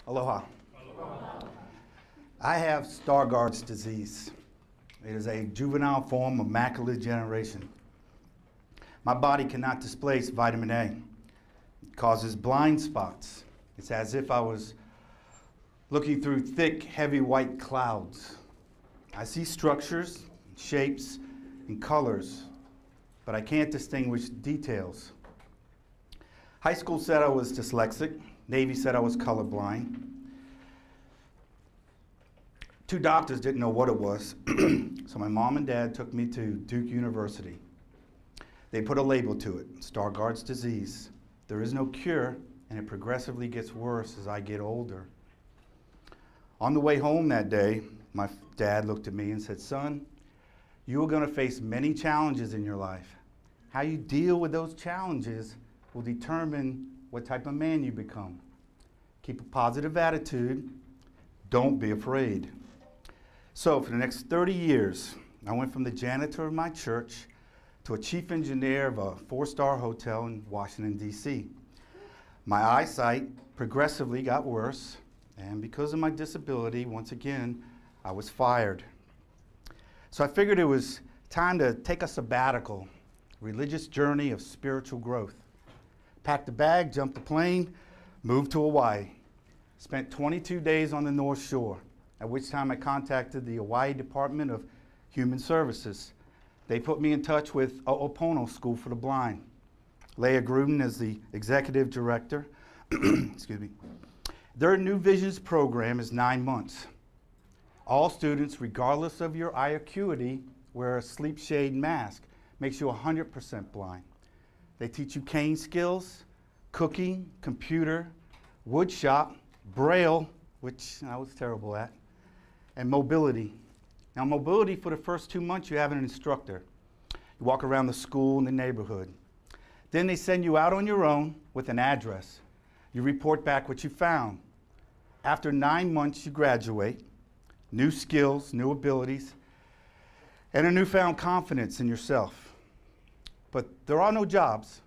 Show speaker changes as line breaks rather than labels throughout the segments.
Aloha. I have Stargardt's disease. It is a juvenile form of macular degeneration. My body cannot displace vitamin A. It causes blind spots. It's as if I was looking through thick, heavy white clouds. I see structures, shapes, and colors, but I can't distinguish details. High school said I was dyslexic. Navy said I was colorblind. Two doctors didn't know what it was, so my mom and dad took me to Duke University. They put a label to it, Stargardt's disease. There is no cure, and it progressively gets worse as I get older. On the way home that day, my dad looked at me and said, "Son, you are going to face many challenges in your life. How you deal with those challenges will determine what type of man you become. Keep a positive attitude. Don't be afraid." So for the next 30 years, I went from the janitor of my church to a chief engineer of a 4-star hotel in Washington, D.C. My eyesight progressively got worse, and because of my disability, once again, I was fired. So I figured it was time to take a sabbatical, religious journey of spiritual growth. Packed a bag, jumped a plane, moved to Hawaii. Spent 22 days on the North Shore, at which time I contacted the Hawaii Department of Human Services. They put me in touch with Ho'opono School for the Blind. Leah Gruden is the executive director. Excuse me. Their New Visions program is 9 months. All students, regardless of your eye acuity, wear a sleep shade mask. Makes you 100% blind. They teach you cane skills, cooking, computer, wood shop, Braille, which I was terrible at, and mobility. Now, mobility, for the first 2 months, you have an instructor. You walk around the school and the neighborhood. Then they send you out on your own with an address. You report back what you found. After 9 months, you graduate. New skills, new abilities, and a newfound confidence in yourself. But there are no jobs,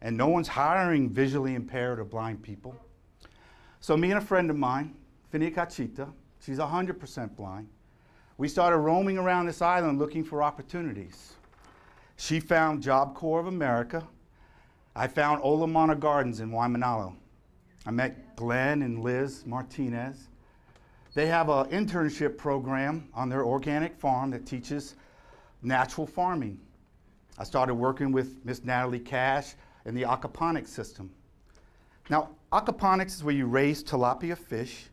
and no one's hiring visually impaired or blind people. So me and a friend of mine, Finia Kachita, she's 100% blind, we started roaming around this island looking for opportunities. She found Job Corps of America. I found Olamana Gardens in Waimanalo. I met Glenn and Liz Martinez. They have an internship program on their organic farm that teaches natural farming. I started working with Miss Natalie Cash in the aquaponics system. Now, aquaponics is where you raise tilapia fish.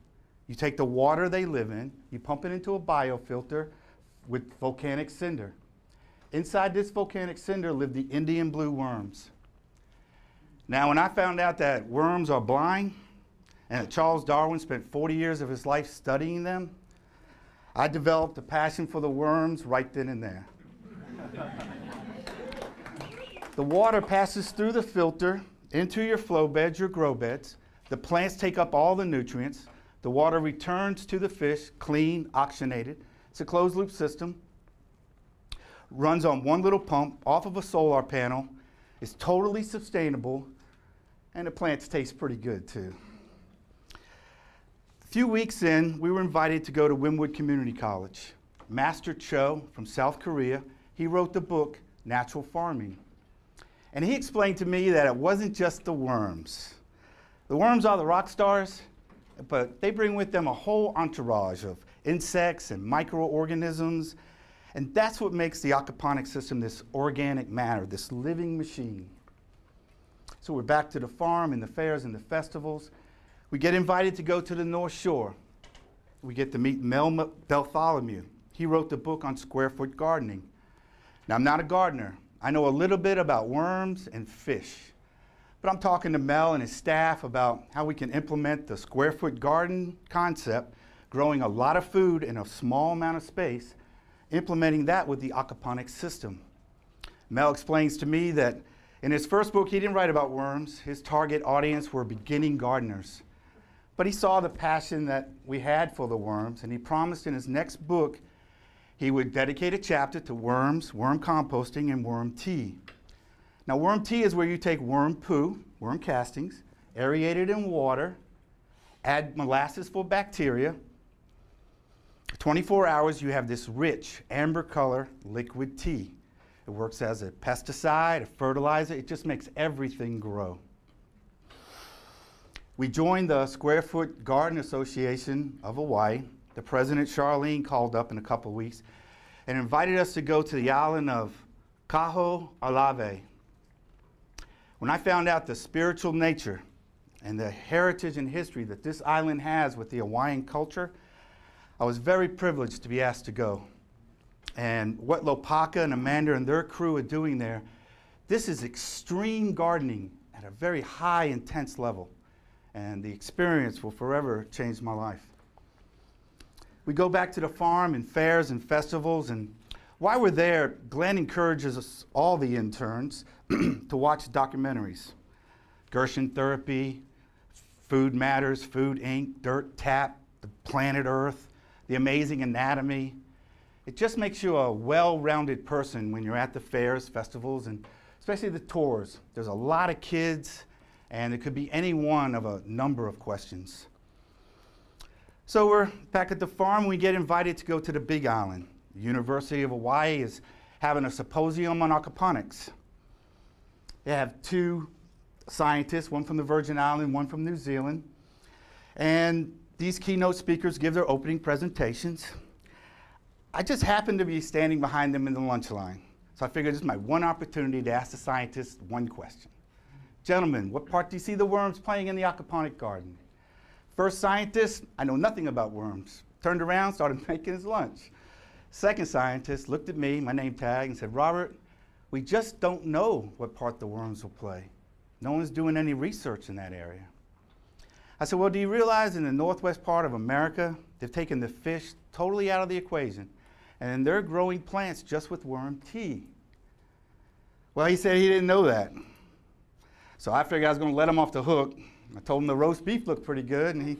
You take the water they live in, you pump it into a biofilter with volcanic cinder. Inside this volcanic cinder live the Indian blue worms. Now, when I found out that worms are blind, and that Charles Darwin spent 40 years of his life studying them, I developed a passion for the worms right then and there. The water passes through the filter into your flow beds, your grow beds. The plants take up all the nutrients. The water returns to the fish, clean, oxygenated. It's a closed loop system. Runs on one little pump off of a solar panel. It's totally sustainable, and the plants taste pretty good too. A few weeks in, we were invited to go to Wynwood Community College. Master Cho from South Korea, he wrote the book, Natural Farming. And he explained to me that it wasn't just the worms. The worms are the rock stars, but they bring with them a whole entourage of insects and microorganisms, and that's what makes the aquaponics system this organic matter, this living machine. So we're back to the farm and the fairs and the festivals. We get invited to go to the North Shore. We get to meet Mel Bartholomew. He wrote the book on square foot gardening. Now, I'm not a gardener. I know a little bit about worms and fish. But I'm talking to Mel and his staff about how we can implement the square foot garden concept, growing a lot of food in a small amount of space, implementing that with the aquaponics system. Mel explains to me that in his first book, he didn't write about worms. His target audience were beginning gardeners. But he saw the passion that we had for the worms, and he promised in his next book he would dedicate a chapter to worms, worm composting, and worm tea. Now, worm tea is where you take worm poo, worm castings, aerate it in water, Add molasses for bacteria. 24 hours, you have this rich amber color liquid tea. It works as a pesticide, a fertilizer. It just makes everything grow. We joined the Square Foot Garden Association of Hawaii. The president, Charlene, called up in a couple of weeks and invited us to go to the island of Kaho'olawe. When I found out the spiritual nature and the heritage and history that this island has with the Hawaiian culture, I was very privileged to be asked to go. And what Lopaka and Amanda and their crew are doing there, this is extreme gardening at a very high, intense level. And the experience will forever change my life. We go back to the farm and fairs and festivals, and while we're there, Glenn encourages us, all the interns, to watch documentaries. Gershon Therapy, Food Matters, Food Inc., Dirt Tap, The Planet Earth, The Amazing Anatomy. It just makes you a well-rounded person when you're at the fairs, festivals, and especially the tours. There's a lot of kids, and it could be any one of a number of questions. So we're back at the farm. We get invited to go to the Big Island. The University of Hawaii is having a symposium on aquaponics. They have two scientists, one from the Virgin Islands, one from New Zealand. And these keynote speakers give their opening presentations. I just happened to be standing behind them in the lunch line. So I figured this is my one opportunity to ask the scientists one question. Gentlemen, what part do you see the worms playing in the aquaponic garden? First scientist, I know nothing about worms. Turned around, started making his lunch. Second scientist looked at me, my name tag, and said, Robert, we just don't know what part the worms will play. No one's doing any research in that area. I said, well, do you realize in the northwest part of America, they've taken the fish totally out of the equation, and they're growing plants just with worm tea? Well, he said he didn't know that. So I figured I was going to let him off the hook. I told him the roast beef looked pretty good, and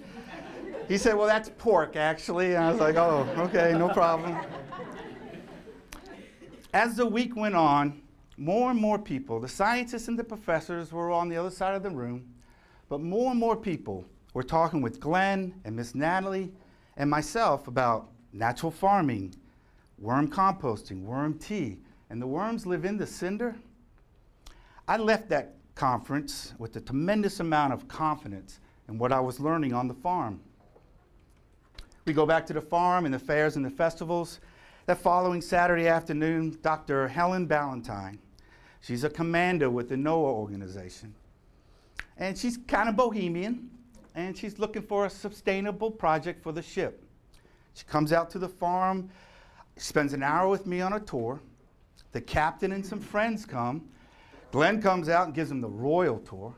he said, well, that's pork, actually. And I was like, oh, okay, no problem. As the week went on, more and more people, the scientists and the professors were on the other side of the room, but more and more people were talking with Glenn and Miss Natalie and myself about natural farming, worm composting, worm tea, and the worms live in the cinder. I left that conference with a tremendous amount of confidence in what I was learning on the farm. We go back to the farm and the fairs and the festivals. That following Saturday afternoon, Dr. Helen Ballantyne, she's a commander with the NOAA organization. And she's kind of bohemian, and she's looking for a sustainable project for the ship. She comes out to the farm, spends an hour with me on a tour. The captain and some friends come. Glenn comes out and gives them the royal tour.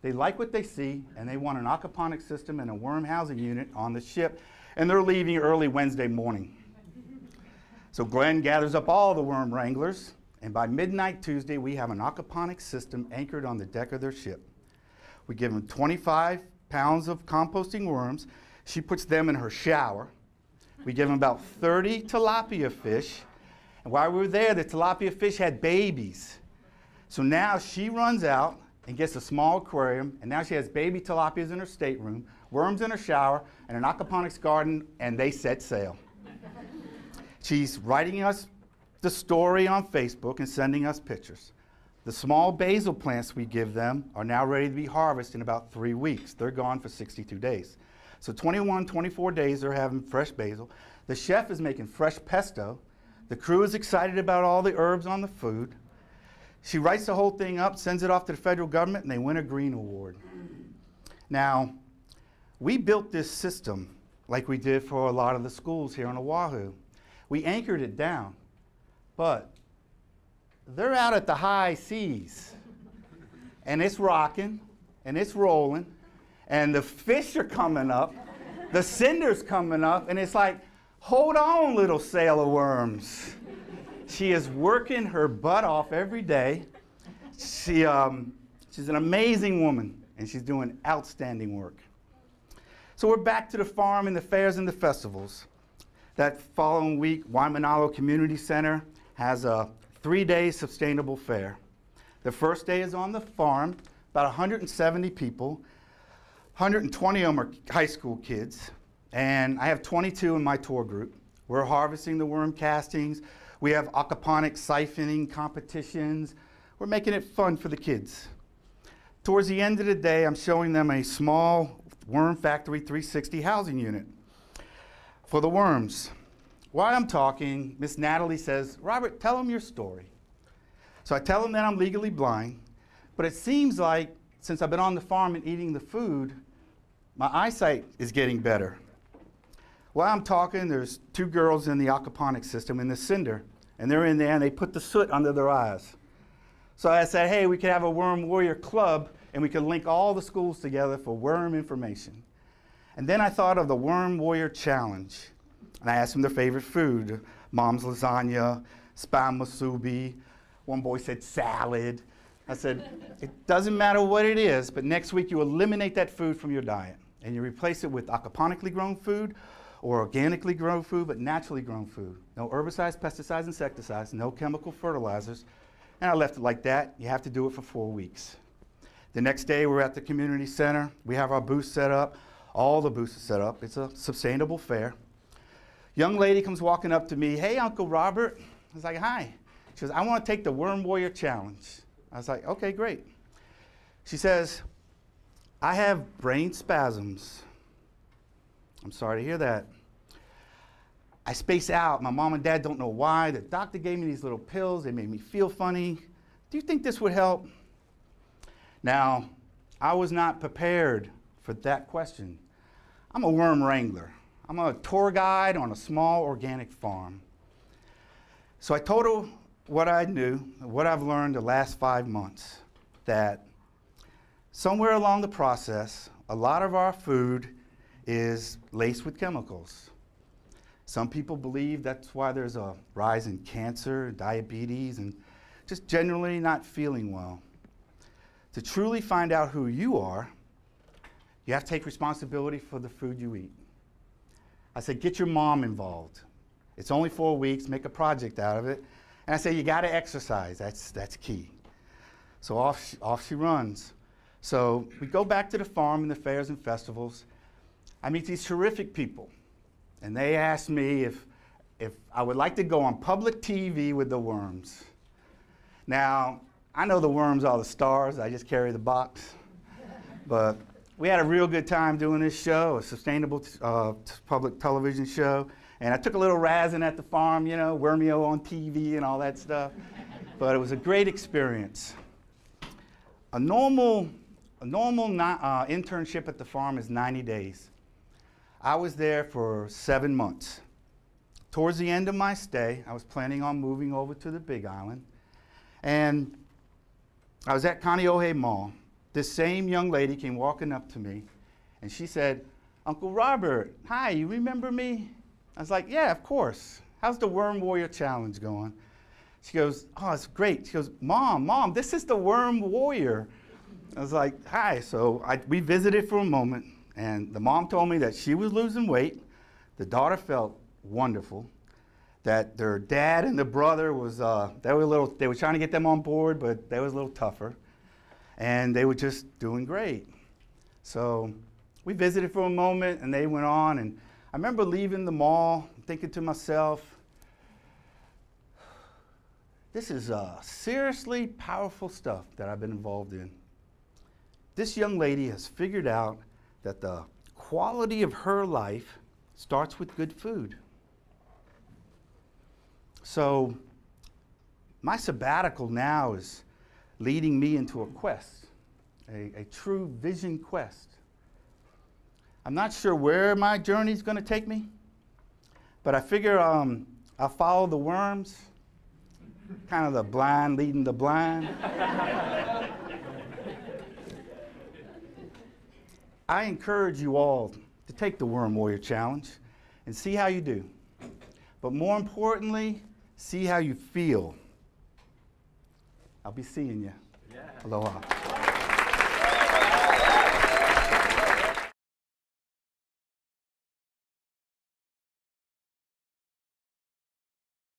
They like what they see, and they want an aquaponic system and a worm housing unit on the ship, and they're leaving early Wednesday morning. So Glenn gathers up all the worm wranglers, and by midnight Tuesday, we have an aquaponic system anchored on the deck of their ship. We give them 25 pounds of composting worms. She puts them in her shower. We give them about 30 tilapia fish, and while we were there, the tilapia fish had babies. So now she runs out and gets a small aquarium, and now she has baby tilapias in her stateroom, worms in her shower, and an aquaponics garden, and they set sail. She's writing us the story on Facebook and sending us pictures. The small basil plants we give them are now ready to be harvested in about 3 weeks. They're gone for 62 days. So 21, 24 days they're having fresh basil. The chef is making fresh pesto. The crew is excited about all the herbs on the food. She writes the whole thing up, sends it off to the federal government, and they win a Green Award. Now, we built this system like we did for a lot of the schools here on Oahu. We anchored it down, but they're out at the high seas, and it's rocking, and it's rolling, and the fish are coming up, the cinder's coming up, and it's like, hold on, little sail of worms. She is working her butt off every day. She's an amazing woman, and she's doing outstanding work. So we're back to the farm and the fairs and the festivals. That following week, Waimanalo Community Center has a 3-day sustainable fair. The first day is on the farm, about 170 people. 120 of them are high school kids, and I have 22 in my tour group. We're harvesting the worm castings. We have aquaponic siphoning competitions. We're making it fun for the kids. Towards the end of the day, I'm showing them a small Worm Factory 360 housing unit for the worms. While I'm talking, Miss Natalie says, "Robert, tell them your story." So I tell them that I'm legally blind, but it seems like since I've been on the farm and eating the food, my eyesight is getting better. While I'm talking, there's two girls in the aquaponics system in the cinder, and they're in there and they put the soot under their eyes. So I said, hey, we could have a Worm Warrior Club and we could link all the schools together for worm information. And then I thought of the Worm Warrior Challenge. And I asked them their favorite food, mom's lasagna, spam musubi. One boy said salad. I said, it doesn't matter what it is, but next week you eliminate that food from your diet and you replace it with aquaponically grown food or organically grown food, but naturally grown food. No herbicides, pesticides, insecticides, no chemical fertilizers. And I left it like that. You have to do it for 4 weeks. The next day, we're at the community center. We have our booth set up. All the booths are set up. It's a sustainable fair. Young lady comes walking up to me, hey, Uncle Robert. I was like, hi. She goes, I want to take the Worm Warrior Challenge. I was like, okay, great. She says, I have brain spasms. I'm sorry to hear that. I space out. My mom and dad don't know why. The doctor gave me these little pills. They made me feel funny. Do you think this would help? Now, I was not prepared for that question. I'm a worm wrangler. I'm a tour guide on a small organic farm. So I told her what I knew, what I've learned the last 5 months, that somewhere along the process, a lot of our food is laced with chemicals. Some people believe that's why there's a rise in cancer, diabetes, and just generally not feeling well. To truly find out who you are, you have to take responsibility for the food you eat. I said, get your mom involved. It's only 4 weeks, make a project out of it. And I said, you gotta exercise, that's key. So off she runs. So we go back to the farm and the fairs and festivals. I meet these terrific people, and they asked me if I would like to go on public TV with the worms. Now, I know the worms are the stars, I just carry the box, but we had a real good time doing this show, a sustainable public television show, and I took a little razzing at the farm, you know, Wormio on TV and all that stuff, but it was a great experience. A normal internship at the farm is 90 days. I was there for 7 months. Towards the end of my stay, I was planning on moving over to the Big Island, and I was at Kaneohe Mall. This same young lady came walking up to me, and she said, Uncle Robert, hi, you remember me? I was like, yeah, of course. How's the Worm Warrior Challenge going? She goes, oh, it's great. She goes, Mom, this is the Worm Warrior. I was like, hi. So we visited for a moment, and the mom told me that she was losing weight. The daughter felt wonderful. That their dad and the brother was, they were trying to get them on board, but they was a little tougher. And they were just doing great. So we visited for a moment, and they went on. And I remember leaving the mall, thinking to myself, this is seriously powerful stuff that I've been involved in. This young lady has figured out that the quality of her life starts with good food. So my sabbatical now is leading me into a quest, a true vision quest. I'm not sure where my journey is going to take me, but I figure I'll follow the worms, kind of the blind leading the blind. I encourage you all to take the Worm Warrior Challenge and see how you do. But more importantly, see how you feel. I'll be seeing you. Yeah. Aloha.